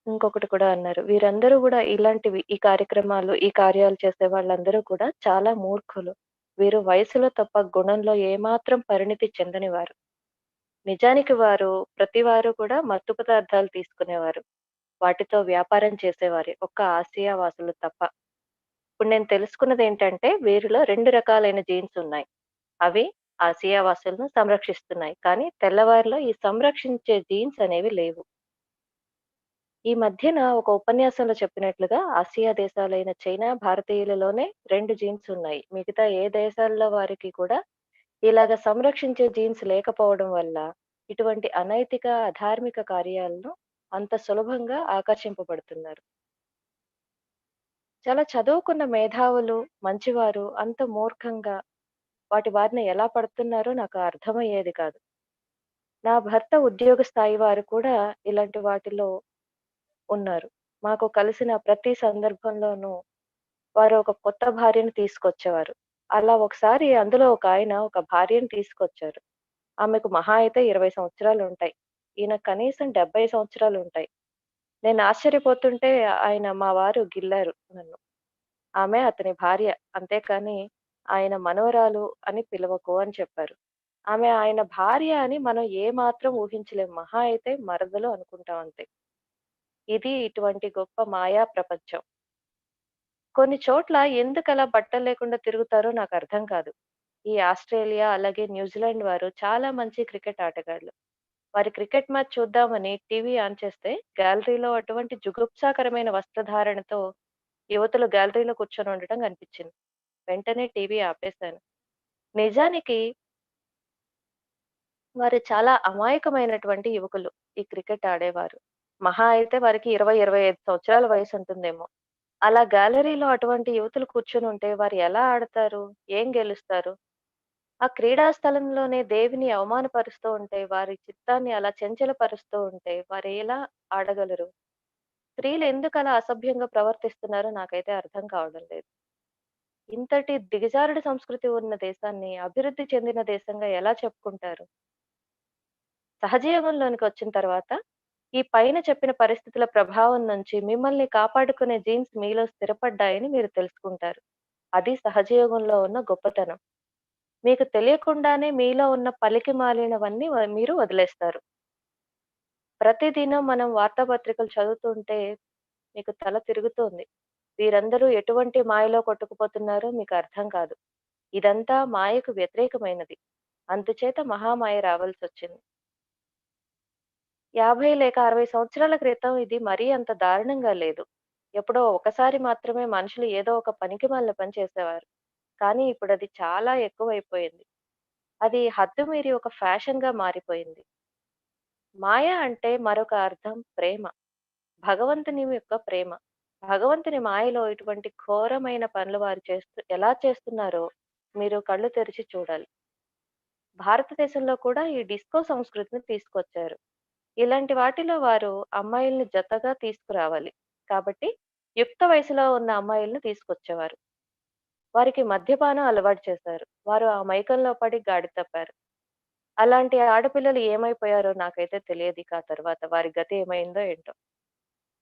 ఇంకొకటి కూడా అన్నారు, వీరందరూ కూడా ఇలాంటివి ఈ కార్యక్రమాలు ఈ కార్యాలు చేసే వాళ్ళందరూ కూడా చాలా మూర్ఖులు. వీరు వయసులో తప్ప గుణంలో ఏమాత్రం పరిణితి చెందనివారు. నిజానికి వారు ప్రతి వారు కూడా మత్తు పదార్థాలు తీసుకునేవారు, వాటితో వ్యాపారం చేసేవారే, ఒక్క ఆసియా వాసులు తప్ప. ఇప్పుడు నేను తెలుసుకున్నది ఏంటంటే, వీరిలో 2 రకాలైన జీన్స్ ఉన్నాయి. అవి ఆసియా వాసులను సంరక్షిస్తున్నాయి, కానీ తెల్లవారిలో ఈ సంరక్షించే జీన్స్ అనేవి లేవు. ఈ మధ్యన ఒక ఉపన్యాసంలో చెప్పినట్లుగా ఆసియా దేశాలైన చైనా, భారతీయులలోనే 2 జీన్స్ ఉన్నాయి. మిగతా ఏ దేశాల్లో వారికి కూడా ఇలాగ సంరక్షించే జీన్స్ లేకపోవడం వల్ల ఇటువంటి అనైతిక, అధార్మిక కార్యాలను అంత సులభంగా ఆకర్షింపబడుతున్నారు. చాలా చదువుకున్న మేధావులు, మంచివారు అంత మూర్ఖంగా వాటి బారిన ఎలా పడుతున్నారో నాకు అర్థమయ్యేది కాదు. నా భర్త ఉద్యోగ స్థాయి వారు కూడా ఇలాంటి వాటిలో ఉన్నారు. మాకు కలిసిన ప్రతి సందర్భంలోనూ వారు ఒక కొత్త భార్యను తీసుకొచ్చేవారు. అలా ఒకసారి అందులో ఒకాయన ఒక భార్యను తీసుకొచ్చారు. ఆమెకు మహా అయితే 20 సంవత్సరాలుంటాయి. ఈయన కనీసం 70 సంవత్సరాలుంటాయి. నేను ఆశ్చర్యపోతుంటే మా వారు గిల్లారు నన్ను. ఆమె అతని భార్య, అంతేకాని ఆయన మనవరాలు అని పిలవకు అని చెప్పారు. ఆమె ఆయన భార్య అని మనం ఏమాత్రం ఊహించలేం. మహా అయితే మరదలు అనుకుంటాం అంతే. ఇది ఇటువంటి గొప్ప మాయా ప్రపంచం. కొన్ని చోట్ల ఎందుకలా బట్టలు లేకుండా తిరుగుతారో నాకు అర్థం కాదు. ఈ ఆస్ట్రేలియా, అలాగే న్యూజిలాండ్ వారు చాలా మంచి క్రికెట్ ఆటగాళ్లు. వారి క్రికెట్ మ్యాచ్ చూద్దామని టీవీ ఆన్ చేస్తే గ్యాలరీలో అటువంటి జుగుప్సాకరమైన వస్త్రధారణతో యువతులు గ్యాలరీలో కూర్చొని ఉండటం కనిపించింది. వెంటనే టీవీ ఆపేశాను. నిజానికి వారు చాలా అమాయకమైనటువంటి యువకులు ఈ క్రికెట్ ఆడేవారు. మహా అయితే వారికి 20, 25 సంవత్సరాల వయసు ఉంటుందేమో. అలా గ్యాలరీలో అటువంటి యువతులు కూర్చొని ఉంటే వారు ఎలా ఆడతారు? ఏం గెలుస్తారు? ఆ క్రీడా స్థలంలోనే దేవిని అవమానపరుస్తూ ఉంటే, వారి చిత్తాన్ని అలా చంచలపరుస్తూ ఉంటే వారు ఎలా ఆడగలరు? స్త్రీలు ఎందుకు అలా అసభ్యంగా ప్రవర్తిస్తున్నారో నాకైతే అర్థం కావడం లేదు. ఇంతటి దిగజారుడు సంస్కృతి ఉన్న దేశాన్ని అభివృద్ధి చెందిన దేశంగా ఎలా చెప్పుకుంటారు? సహజయోగంలోనికి వచ్చిన తర్వాత, ఈ పైన చెప్పిన పరిస్థితుల ప్రభావం నుంచి మిమ్మల్ని కాపాడుకునే జీన్స్ మీలో స్థిరపడ్డాయని మీరు తెలుసుకుంటారు. అది సహజయోగంలో ఉన్న గొప్పతనం. మీకు తెలియకుండానే మీలో ఉన్న పలికిమాలినవన్నీ మీరు వదిలేస్తారు. ప్రతిదినం మనం వార్తాపత్రికలు చదువుతుంటే మీకు తల తిరుగుతోంది. వీరందరూ ఎటువంటి మాయలో కొట్టుకుపోతున్నారో మీకు అర్థం కాదు. ఇదంతా మాయకు వ్యతిరేకమైనది. అందుచేత మహామాయ రావాల్సొచ్చింది. 50 లేక 60 సంవత్సరాల క్రితం ఇది మరీ అంత దారుణంగా లేదు. ఎప్పుడో ఒకసారి మాత్రమే మనుషులు ఏదో ఒక పనికిమాలిన పని చేసేవారు. కానీ ఇప్పుడది చాలా ఎక్కువైపోయింది. అది హద్దుమీరి ఒక ఫ్యాషన్‌గా మారిపోయింది. మాయ అంటే మరొక అర్థం ప్రేమ. భగవంతుని యొక్క ప్రేమ. భగవంతుని మాయలో ఇటువంటి ఘోరమైన పనులు వారు ఎలా చేస్తున్నారో మీరు కళ్ళు తెరిచి చూడాలి. భారతదేశంలో కూడా ఈ డిస్కో సంస్కృతిని తీసుకొచ్చారు. ఇలాంటి వాటిలో వారు అమ్మాయిల్ని జతగా తీసుకురావాలి. కాబట్టి యుక్త వయసులో ఉన్న అమ్మాయిల్ని తీసుకొచ్చేవారు. వారికి మద్యపానం అలవాటు చేశారు. వారు ఆ మైకంలో పడి గాడి తప్పారు. అలాంటి ఆడపిల్లలు ఏమైపోయారో నాకైతే తెలియదిక ఆ తర్వాత. వారి గతి ఏమైందో ఏంటో.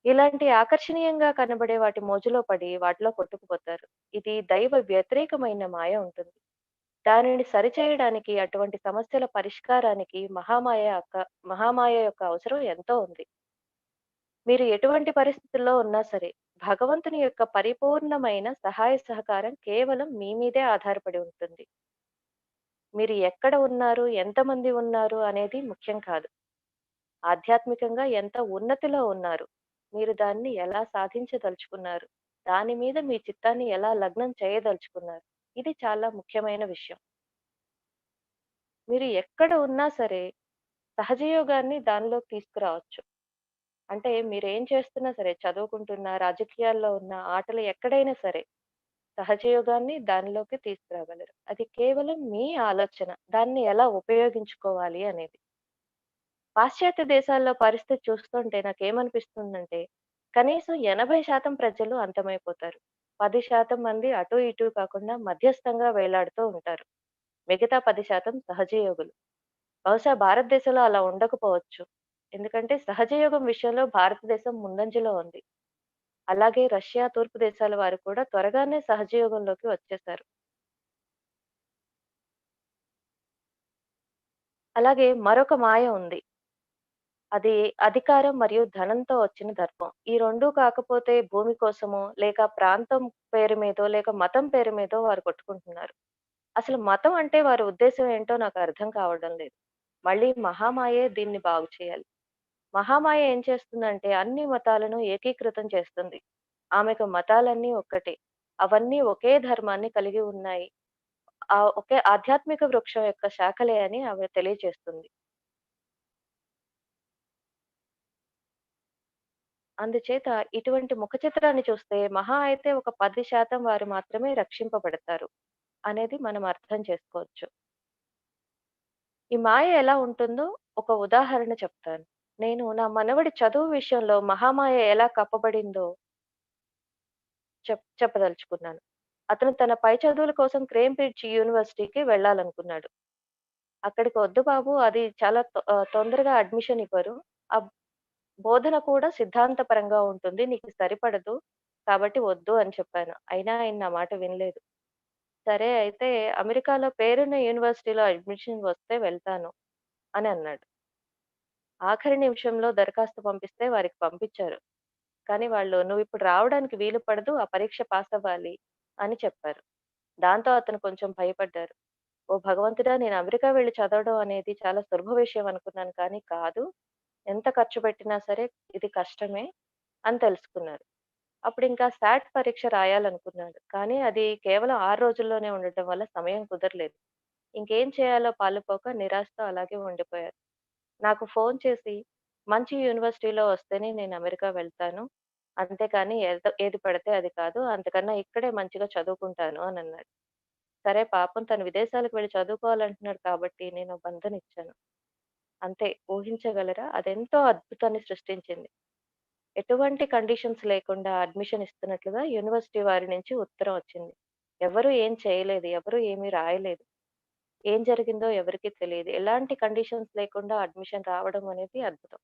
ఇలాంటి ఆకర్షణీయంగా కనబడే వాటి మోజులో పడి వాటిలో కొట్టుకుపోతారు. ఇది దైవ వ్యతిరేకమైన మాయ ఉంటుంది. దానిని సరిచేయడానికి అటువంటి సమస్యల పరిష్కారానికి మహామాయ యొక్క అవసరం ఎంతో ఉంది. మీరు ఎటువంటి పరిస్థితుల్లో ఉన్నా సరే, భగవంతుని యొక్క పరిపూర్ణమైన సహాయ సహకారం కేవలం మీ మీదే ఆధారపడి ఉంటుంది. మీరు ఎక్కడ ఉన్నారు, ఎంతమంది ఉన్నారు అనేది ముఖ్యం కాదు. ఆధ్యాత్మికంగా ఎంత ఉన్నతిలో ఉన్నారు, మీరు దాన్ని ఎలా సాధించదలుచుకున్నారు, దాని మీద మీ చిత్తాన్ని ఎలా లగ్నం చేయదలుచుకున్నారు, ఇది చాలా ముఖ్యమైన విషయం. మీరు ఎక్కడ ఉన్నా సరే, సహజయోగాన్ని దానిలోకి తీసుకురావచ్చు. అంటే మీరేం చేస్తున్నా సరే, చదువుకుంటున్నా, రాజకీయాల్లో ఉన్న, ఆటలు ఎక్కడైనా సరే, సహజయోగాన్ని దానిలోకి తీసుకురాగలరు. అది కేవలం మీ ఆలోచన. దాన్ని ఎలా ఉపయోగించుకోవాలి అనేది. పాశ్చాత్య దేశాల్లో పరిస్థితి చూస్తుంటే నాకేమనిపిస్తుందంటే, కనీసం 80% ప్రజలు అంతమైపోతారు. 10% మంది అటూ ఇటూ కాకుండా మధ్యస్థంగా వేలాడుతూ ఉంటారు. మిగతా 10% సహజయోగులు. బహుశా భారతదేశంలో అలా ఉండకపోవచ్చు. ఎందుకంటే సహజయోగం విషయంలో భారతదేశం ముందంజలో ఉంది. అలాగే రష్యా, తూర్పు దేశాల వారు కూడా త్వరగానే సహజయోగంలోకి వచ్చేశారు. అలాగే మరొక మాయ ఉంది. అది అధికారం మరియు ధనంతో వచ్చిన దర్పం. ఈ 2 కాకపోతే భూమి కోసమో, లేక ప్రాంతం పేరు మీదో, లేక మతం పేరు మీదో వారు కొట్టుకుంటున్నారు. అసలు మతం అంటే వారి ఉద్దేశ్యం ఏంటో నాకు అర్థం కావడం లేదు. మళ్ళీ మహామాయే దీన్ని బాగు చేయాలి. మహామాయ ఏం చేస్తుందంటే అన్ని మతాలను ఏకీకృతం చేస్తుంది. ఆమెకు మతాలన్నీ ఒక్కటే. అవన్నీ ఒకే ధర్మాన్ని కలిగి ఉన్నాయి. ఒకే ఆధ్యాత్మిక వృక్షం యొక్క శాఖలే అని ఆమె తెలియజేస్తుంది. అందుచేత ఇటువంటి ముఖ చిత్రాన్ని చూస్తే మహా అయితే ఒక 10% వారు మాత్రమే రక్షింపబడతారు అనేది మనం అర్థం చేసుకోవచ్చు. ఈ మాయ ఎలా ఉంటుందో ఒక ఉదాహరణ చెప్తాను. నేను నా మనవడి చదువు విషయంలో మహామాయ ఎలా కప్పబడిందో చెప్పదలుచుకున్నాను. అతను తన పై చదువుల కోసం కేంబ్రిడ్జ్ యూనివర్సిటీకి వెళ్ళాలనుకున్నాడు. అక్కడికి "వద్దు బాబు, అది చాలా తొందరగా అడ్మిషన్ ఇవ్వరు. ఆ బోధన కూడా సిద్ధాంతపరంగా ఉంటుంది. నీకు సరిపడదు. కాబట్టి వద్దు" అని చెప్పాను. అయినా ఆయన నా మాట వినలేదు. సరే అయితే అమెరికాలో పేరున్న యూనివర్సిటీలో అడ్మిషన్ వస్తే వెళ్తాను అని అన్నాడు. ఆఖరి నిమిషంలో దరఖాస్తు పంపిస్తే వారికి పంపించారు. కానీ వాళ్ళు "నువ్విప్పుడు రావడానికి వీలు పడదు. ఆ పరీక్ష పాస్ అవ్వాలి" అని చెప్పారు. దాంతో అతను కొంచెం భయపడ్డారు. ఓ భగవంతుడా! నేను అమెరికా వెళ్లి చదవడం అనేది చాలా సులభ విషయం అనుకున్నాను. కానీ కాదు. ఎంత ఖర్చు పెట్టినా సరే ఇది కష్టమే అని తెలుసుకున్నారు. అప్పుడింకా సాట్ పరీక్ష రాయాలనుకున్నాడు. కానీ అది కేవలం 6 రోజుల్లోనే ఉండటం వల్ల సమయం కుదరలేదు. ఇంకేం చేయాలో పాలుపోక నిరాశతో అలాగే ఉండిపోయారు. నాకు ఫోను చేసి మంచి యూనివర్సిటీలో వస్తేనే నేను అమెరికా వెళ్తాను. అంతేకాని ఏది పడితే అది కాదు. అంతకన్నా ఇక్కడే మంచిగా చదువుకుంటాను అనన్నాడు. సరే పాపం తను విదేశాలకు వెళ్లి చదువుకోవాలంటున్నాడు కాబట్టి నేను బంధనిచ్చాను. అంతే, ఊహించగలరా? అదెంతో అద్భుతాన్ని సృష్టించింది. ఎటువంటి కండిషన్స్ లేకుండా అడ్మిషన్ ఇస్తున్నట్లుగా యూనివర్సిటీ వారి నుంచి ఉత్తరం వచ్చింది. ఎవరు ఏం చేయలేదు. ఎవరు ఏమీ రాయలేదు. ఏం జరిగిందో ఎవరికీ తెలీదు. ఎలాంటి కండిషన్స్ లేకుండా అడ్మిషన్ రావడం అనేది అద్భుతం.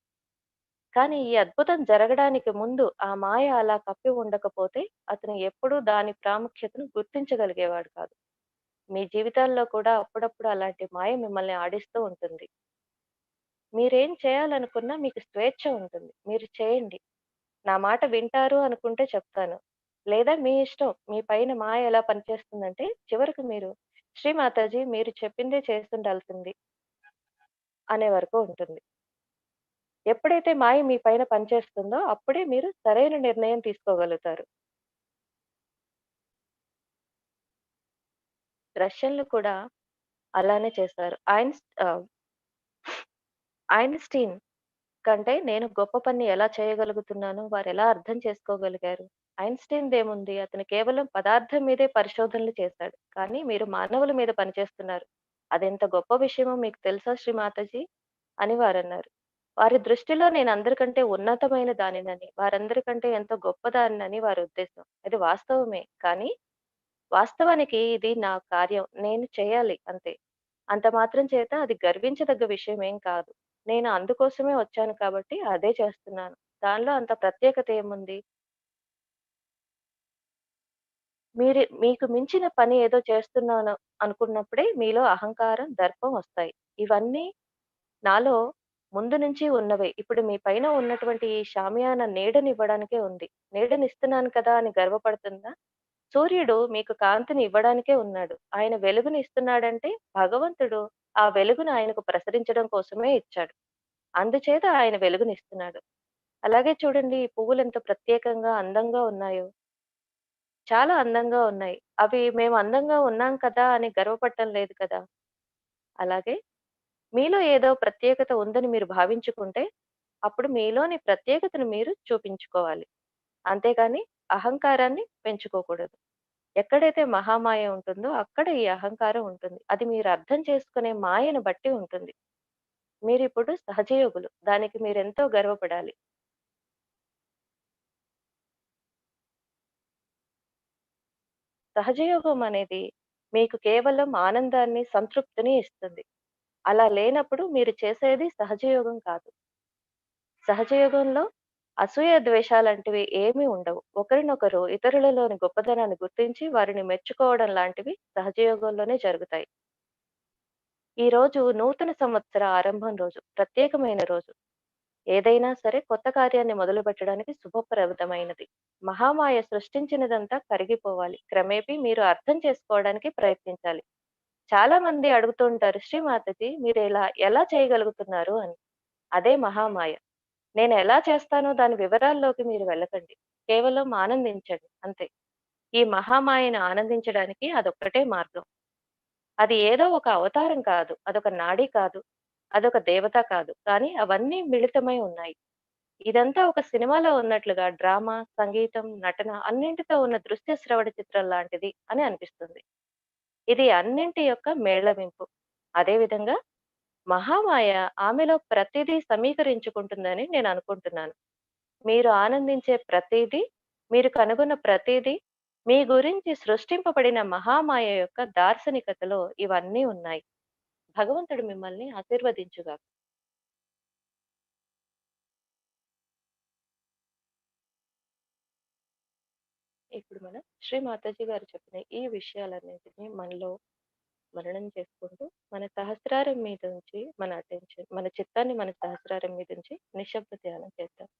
కానీ ఈ అద్భుతం జరగడానికి ముందు ఆ మాయ అలా కప్పి ఉండకపోతే అతను ఎప్పుడూ దాని ప్రాముఖ్యతను గుర్తించగలిగేవాడు కాదు. మీ జీవితాల్లో కూడా అప్పుడప్పుడు అలాంటి మాయ మిమ్మల్ని ఆడిస్తూ ఉంటుంది. మీరేం చేయాలనుకున్నా మీకు స్వేచ్ఛ ఉంటుంది. మీరు చేయండి. నా మాట వింటారు అనుకుంటే చెప్తాను. లేదా మీ ఇష్టం. మీ పైన మాయ ఎలా పనిచేస్తుందంటే చివరికి మీరు శ్రీ మాతాజీ మీరు చెప్పిందే చేస్తుండాల్సింది అనే వరకు ఉంటుంది. ఎప్పుడైతే మాయ మీ పైన పనిచేస్తుందో అప్పుడే మీరు సరైన నిర్ణయం తీసుకోగలుగుతారు. రష్యన్లు కూడా అలానే చేశారు. ఐన్‌స్టీన్ కంటే నేను గొప్ప పని ఎలా చేయగలుగుతున్నాను, వారెలా అర్థం చేసుకోగలిగారు? ఐన్‌స్టీన్‌దేముంది? అతను కేవలం పదార్థం మీదే పరిశోధనలు చేశాడు. కానీ మీరు మానవుల మీద పనిచేస్తున్నారు. అదెంత గొప్ప విషయమో మీకు తెలుసా శ్రీ మాతాజీ? అని వారన్నారు. వారి దృష్టిలో నేను అందరికంటే ఉన్నతమైన దానినని, వారందరికంటే ఎంతో గొప్పదానినని వారి ఉద్దేశం. అది వాస్తవమే. కానీ వాస్తవానికి ఇది నా కార్యం. నేను చేయాలి అంతే. అంత మాత్రం చేత అది గర్వించదగ్గ విషయమేం కాదు. నేను అందుకోసమే వచ్చాను కాబట్టి అదే చేస్తున్నాను. దానిలో అంత ప్రత్యేకత ఏముంది? మీకు మించిన పని ఏదో చేస్తున్నాను అనుకున్నప్పుడే మీలో అహంకారం, దర్పం వస్తాయి. ఇవన్నీ నాలో ముందు నుంచి ఉన్నవే. ఇప్పుడు మీ పైన ఉన్నటువంటి ఈ షామియానా నీడనివ్వడానికే ఉంది. నీడనిస్తున్నాను కదా అని గర్వపడుతుందా? సూర్యుడు మీకు కాంతిని ఇవ్వడానికే ఉన్నాడు. ఆయన వెలుగుని ఇస్తున్నాడంటే భగవంతుడు ఆ వెలుగును ఆయనకు ప్రసరించడం కోసమే ఇచ్చాడు. అందుచేత ఆయన వెలుగునిస్తున్నాడు. అలాగే చూడండి ఈ పువ్వులెంత ప్రత్యేకంగా, అందంగా ఉన్నాయో. చాలా అందంగా ఉన్నాయి. అవి మేము అందంగా ఉన్నాం కదా అని గర్వపడటం లేదు కదా! అలాగే మీలో ఏదో ప్రత్యేకత ఉందని మీరు భావించుకుంటే, అప్పుడు మీలోని ప్రత్యేకతను మీరు చూపించుకోవాలి. అంతేగాని అహంకారాన్ని పెంచుకోకూడదు. ఎక్కడైతే మహామాయ ఉంటుందో అక్కడ ఈ అహంకారం ఉంటుంది. అది మీరు అర్థం చేసుకునే మాయను బట్టి ఉంటుంది. మీరిప్పుడు సహజయోగులు. దానికి మీరెంతో గర్వపడాలి. సహజయోగం అనేది మీకు కేవలం ఆనందాన్ని, సంతృప్తిని ఇస్తుంది. అలా లేనప్పుడు మీరు చేసేది సహజయోగం కాదు. సహజయోగంలో అసూయ, ద్వేషాలంటివి ఏమీ ఉండవు. ఒకరినొకరు ఇతరులలోని గొప్పదనాన్ని గుర్తించి వారిని మెచ్చుకోవడం లాంటివి సహజయోగంలోనే జరుగుతాయి. ఈ రోజు నూతన సంవత్సర ఆరంభం రోజు. ప్రత్యేకమైన రోజు. ఏదైనా సరే కొత్త కార్యాన్ని మొదలుపెట్టడానికి శుభప్రదమైనది. మహామాయ సృష్టించినదంతా కరిగిపోవాలి. క్రమేపీ మీరు అర్థం చేసుకోవడానికి ప్రయత్నించాలి. చాలా మంది అడుగుతుంటారు, శ్రీమాతజీ మీరు ఎలా చేయగలుగుతున్నారు అని. అదే మహామాయ. నేను ఎలా చేస్తానో దాని వివరాల్లోకి మీరు వెళ్ళకండి. కేవలం ఆనందించండి అంతే. ఈ మహామాయను ఆనందించడానికి అదొక్కటే మార్గం. అది ఏదో ఒక అవతారం కాదు. అదొక నాడి కాదు. అదొక దేవత కాదు. కానీ అవన్నీ మిళితమై ఉన్నాయి. ఇదంతా ఒక సినిమాలో ఉన్నట్లుగా డ్రామా, సంగీతం, నటన అన్నింటితో ఉన్న దృశ్య శ్రవణ చిత్రం లాంటిది అని అనిపిస్తుంది. ఇది అన్నింటి యొక్క మేళవింపు. అదే విధంగా మహామాయ ఆమెలో ప్రతిదీ సమీకరించుకుంటుందని నేను అనుకుంటున్నాను. మీరు ఆనందించే ప్రతీదీ, మీరు కనుగొన్న ప్రతీదీ, మీ గురించి సృష్టింపబడిన మహామాయ యొక్క దార్శనికతలో ఇవన్నీ ఉన్నాయి. భగవంతుడు మిమ్మల్ని ఆశీర్వదించుగాక. ఇప్పుడు మనం శ్రీ మాతాజీ గారు చెప్పిన ఈ విషయాలన్నింటినీ మనలో మననం చేసుకుంటూ, మన సహస్రారం మీద ఉంచి మన చిత్తాన్ని మన సహస్రారం మీద ఉంచి నిశ్శబ్ద ధ్యానం చేద్దాం.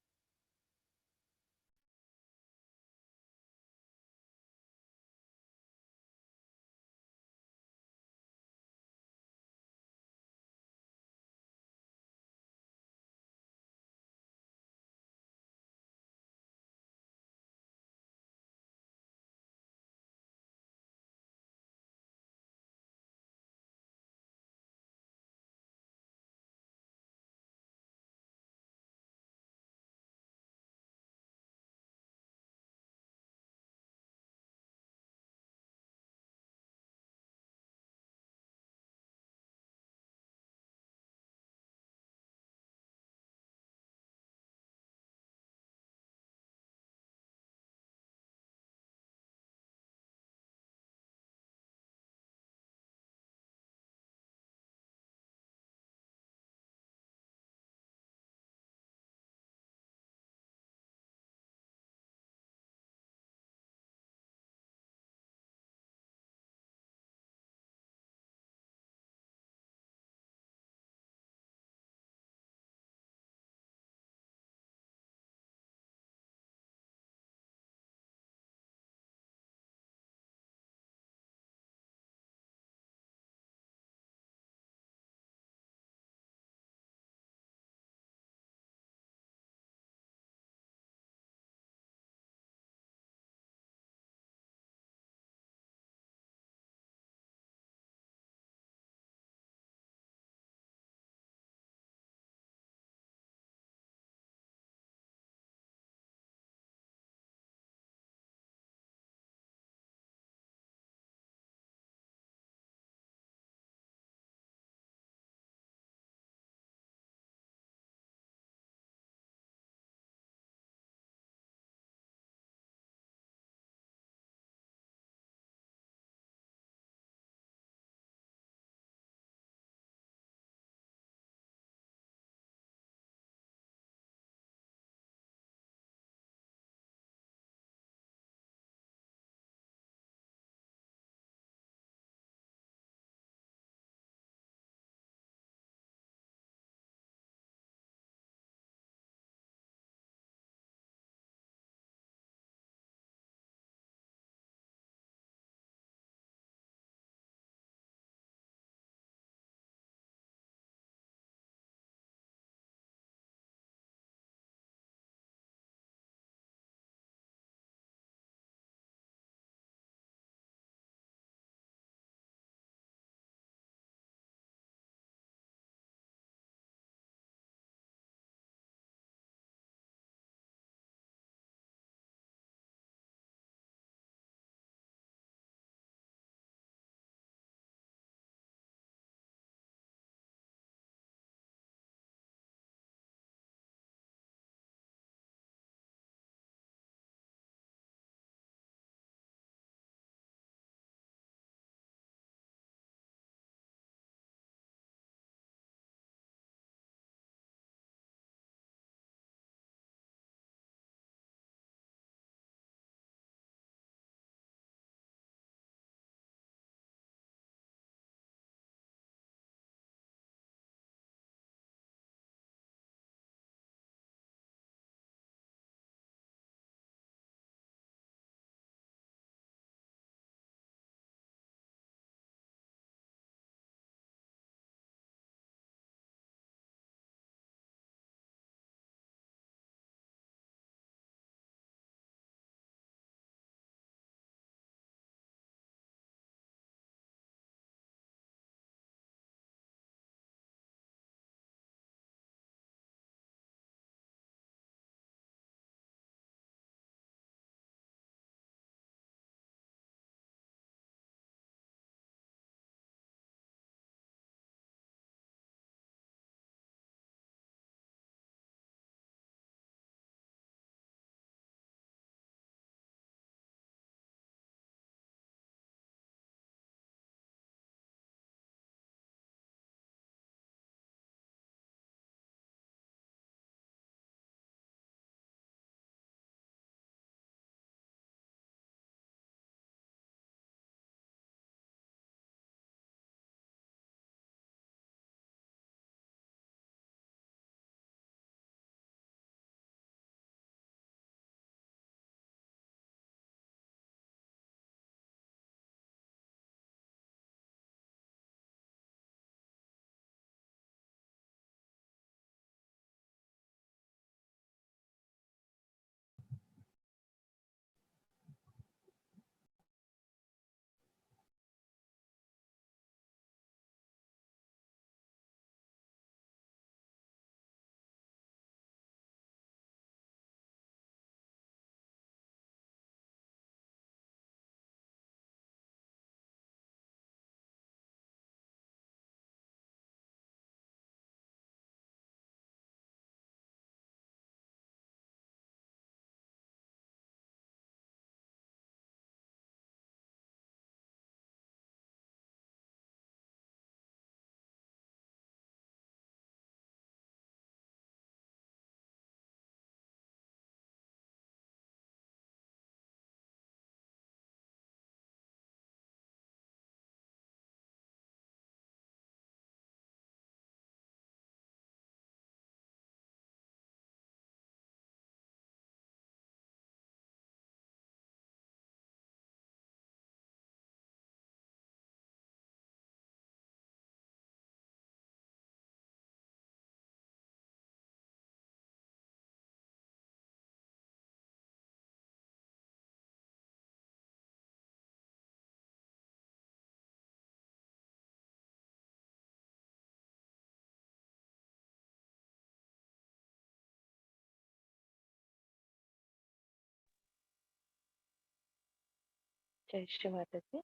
జై శ్రీ మాతాజీ.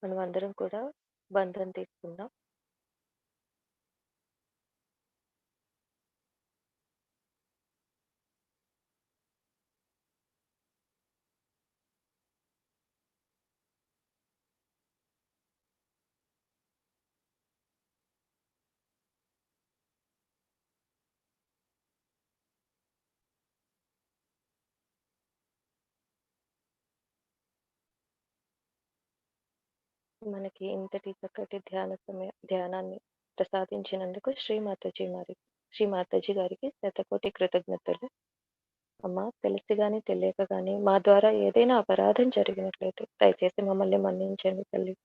మనం అందరం కూడా బంధం తీసుకుందాం. మనకి ఇంతటి చక్కటి ధ్యానాన్ని ప్రసాదించినందుకు శ్రీ మాతాజీ గారికి శతకోటి కృతజ్ఞతలు. అమ్మ, తెలిసి గాని తెలియక గాని మా ద్వారా ఏదైనా అపరాధం జరిగినట్లయితే దయచేసి మమ్మల్ని మన్నించండి తల్లి.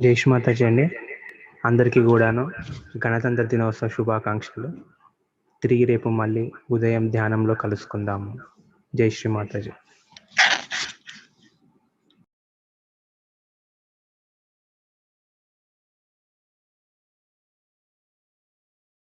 జై శ్రీ మాతాజీ అండి. అందరికీ కూడాను గణతంత్ర దినోత్సవ శుభాకాంక్షలు. తిరిగి రేపు మళ్ళీ ఉదయం ధ్యానంలో కలుసుకుందాము. జై శ్రీ మాతాజీ.